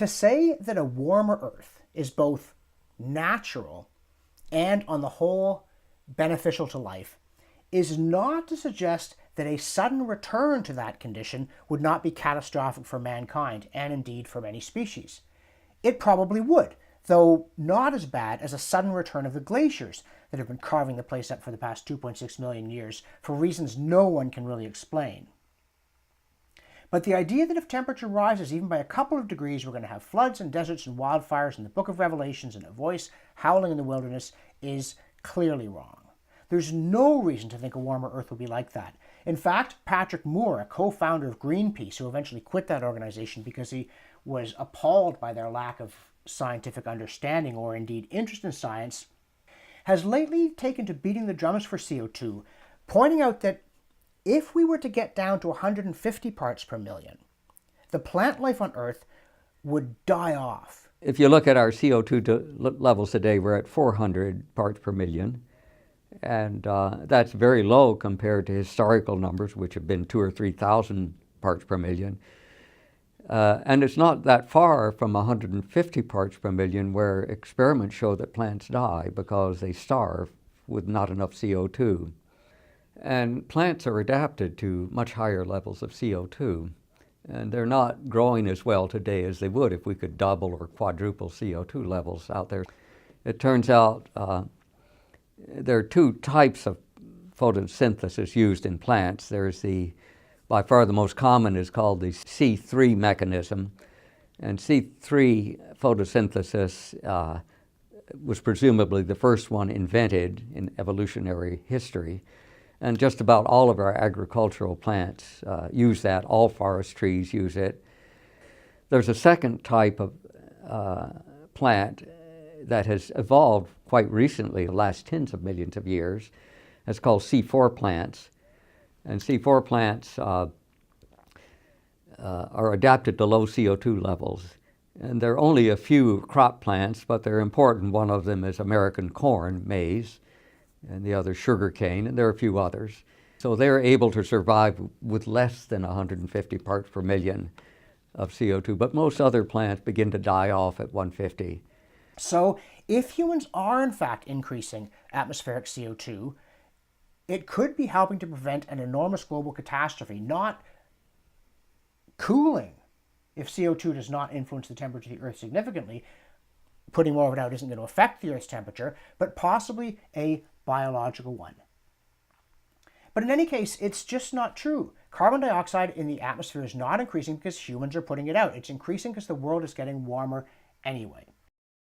To say that a warmer Earth is both natural and, on the whole, beneficial to life is not to suggest that a sudden return to that condition would not be catastrophic for mankind and indeed for many species. It probably would, though not as bad as a sudden return of the glaciers that have been carving the place up for the past 2.6 million years for reasons no one can really explain. But the idea that if temperature rises even by a couple of degrees, we're going to have floods and deserts and wildfires in the Book of Revelations and a voice howling in the wilderness is clearly wrong. There's no reason to think a warmer Earth will be like that. In fact, Patrick Moore, a co-founder of Greenpeace, who eventually quit that organization because he was appalled by their lack of scientific understanding or indeed interest in science, has lately taken to beating the drums for CO2, pointing out that if we were to get down to 150 parts per million, the plant life on Earth would die off. If you look at our CO2 levels today, we're at 400 parts per million. And that's very low compared to historical numbers, which have been 2,000 or 3,000 parts per million. And it's not that far from 150 parts per million, where experiments show that plants die because they starve with not enough CO2. And plants are adapted to much higher levels of CO2. And they're not growing as well today as they would if we could double or quadruple CO2 levels out there. It turns out there are two types of photosynthesis used in plants. There's by far the most common is called the C3 mechanism. And C3 photosynthesis was presumably the first one invented in evolutionary history. And just about all of our agricultural plants use that. All forest trees use it. There's a second type of plant that has evolved quite recently, the last tens of millions of years. It's called C4 plants. And C4 plants are adapted to low CO2 levels. And there are only a few crop plants, but they're important. One of them is American corn, maize, and the other sugar cane, and there are a few others. So they're able to survive with less than 150 parts per million of CO2, but most other plants begin to die off at 150. So if humans are in fact increasing atmospheric CO2, it could be helping to prevent an enormous global catastrophe, not cooling. If CO2 does not influence the temperature of the Earth significantly, putting more of it out isn't going to affect the Earth's temperature, but possibly a biological one. But in any case, it's just not true. Carbon dioxide in the atmosphere is not increasing because humans are putting it out. It's increasing because the world is getting warmer anyway.